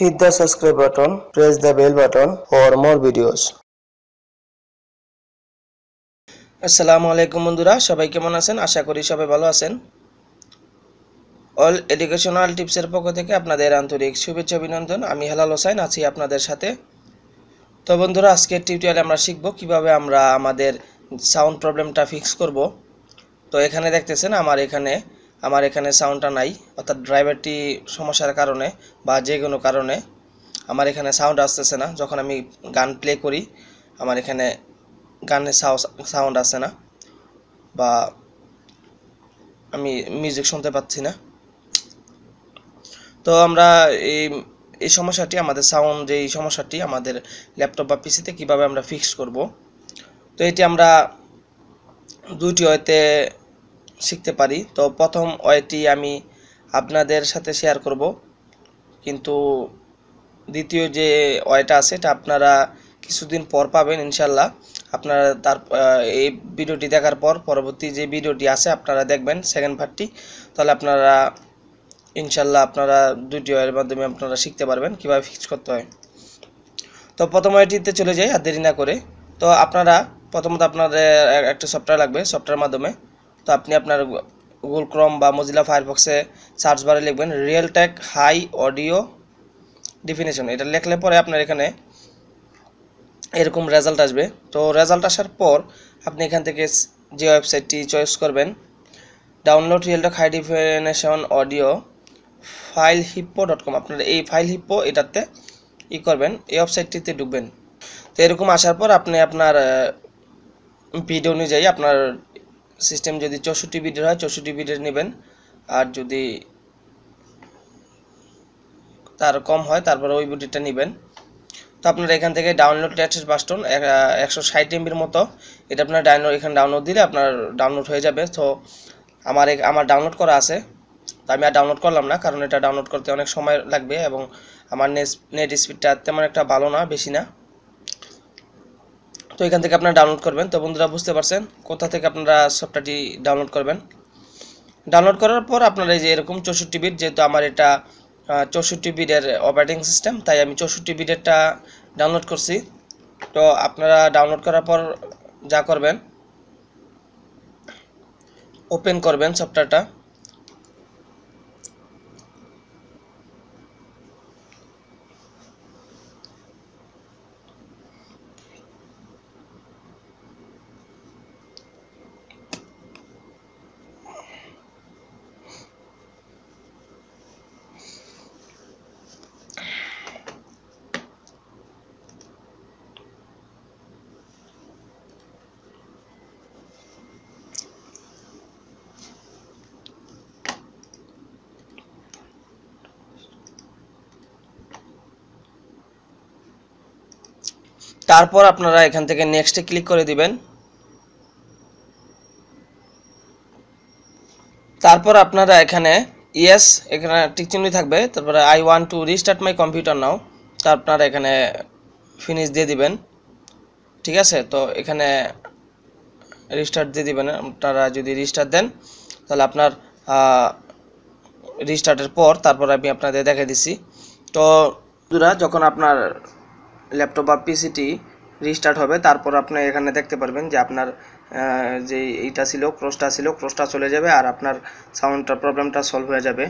Hit the subscribe button, press the bell button for more videos. আসসালামু আলাইকুম বন্ধুরা, সবাই কেমন আছেন? আশা করি সবাই ভালো আছেন। অল এডুকেশনাল টিপসের পক্ষ থেকে আপনাদের আন্তরিক শুভেচ্ছা অভিনন্দন। আমি হেলাল হোসেন আছি আপনাদের সাথে। তো বন্ধুরা, আজকের টিউটোরিয়ালে আমরা শিখব কিভাবে আমরা আমাদের সাউন্ড প্রবলেমটা ফিক্স করব। তো এখানে দেখতেছেন আমার এখানে সাউন্ডটা নাই, অর্থাৎ ড্রাইভারটি সমস্যার কারণে বা যে কোনো কারণে আমার এখানে সাউন্ড আসতেছে না। যখন আমি গান প্লে করি আমার এখানে গানের সাউন্ড আসে না বা আমি মিউজিক শুনতে পাচ্ছি না। তো আমরা এই সমস্যাটি আমাদের ল্যাপটপ বা পিসিতে কিভাবে আমরা ফিক্স করব। তো এটি আমরা দুইটি ওয়েতে শিখতে পারি। তো প্রথম ওয়েটি আমি আপনাদের সাথে শেয়ার করব, কিন্তু দ্বিতীয় যে ওয়েটা আছে এটা আপনারা কিছুদিন পর পাবেন ইনশাল্লাহ। আপনারা এই ভিডিওটি দেখার পর পরবর্তী যে ভিডিওটি আছে আপনারা দেখবেন সেকেন্ড পার্টটি, তাহলে আপনারা ইনশাল্লাহ দুইটি ওয়ের মাধ্যমে আপনারা শিখতে পারবেন কিভাবে ফিক্স করতে হয়। তো প্রথম ওয়েটিতে চলে যাই আর দেরি না করে। তো প্রথমত আপনাদের একটা সফটওয়্যার লাগবে। সফটওয়্যার মাধ্যমে তো আপনি আপনার গুগল ক্রোম বা মজিলা ফায়ারফক্সে সার্চ বারে লিখবেন রিয়েলটেক হাই অডিও ডেফিনেশন। এটা লিখলে পরে আপনার এখানে এরকম রেজাল্ট আসবে। তো রেজাল্ট আসার পর আপনি এখান থেকে যে ওয়েবসাইটটি চয়েস করবেন, download Realtek high definition audio filehipo.com, আপনারা এই ফাইলহিপ্পো এটাতে করবেন, এই ওয়েবসাইটটিতে ঢুকবেন। তো এরকম আসার পর আপনি আপনার ভিডিও অনুযায়ী আপনার সিস্টেম যদি 64 বিটের হয় 64 বিটের নেবেন, আর যদি তার কম হয় তারপরে ওই বিটটা নেবেন। তো আপনারা এখান থেকে ডাউনলোড লেটেস্ট ভার্সন 160 MBর মতো, এটা আপনার এখানে ডাউনলোড দিলে আপনার ডাউনলোড হয়ে যাবে। তো আমার ডাউনলোড করা আছে, তো আমি আর ডাউনলোড করলাম না, কারণ এটা ডাউনলোড করতে অনেক সময় লাগবে এবং আমার নেট স্পিডটা তেমন একটা ভালো না, বেশি না। তো এখান থেকে আপনারা ডাউনলোড করবেন। তো বন্ধুরা বুঝতে পারছেন কোথা থেকে আপনারা সফটওয়্যারটি ডাউনলোড করবেন। ডাউনলোড করার পর আপনারা এই যে এরকম 64 বিট, যেহেতু আমার এটা 64 বিটের অপারেটিং সিস্টেম, তাই আমি 64 বিটেরটা ডাউনলোড করছি। তো আপনারা ডাউনলোড করার পর যা করবেন, ওপেন করবেন সফটওয়্যারটা। তারপর আপনারা এখান থেকে নেক্সটে ক্লিক করে দিবেন। তারপর আপনারা এখানে এখানে টিক চিহ্ন থাকবে, তারপরে I want to restart my computer now, তো আপনারা এখানে ফিনিশ দিয়ে দিবেন। ঠিক আছে, তো এখানে রিস্টার্ট দিয়ে দিবেন। আপনারা যদি রিস্টার্ট দেন তাহলে আপনার রিস্টার্টের পর তারপর আমি আপনাদের দেখে দিচ্ছি। তো যখন আপনার ল্যাপটপ বা পিসিটি রিস্টার্ট হবে তারপর আপনি এখানে দেখতে পারবেন যে আপনার যে এইটা ছিল ক্রসটা চলে যাবে আর আপনার সাউন্ডটার প্রবলেমটা সলভ হয়ে যাবে।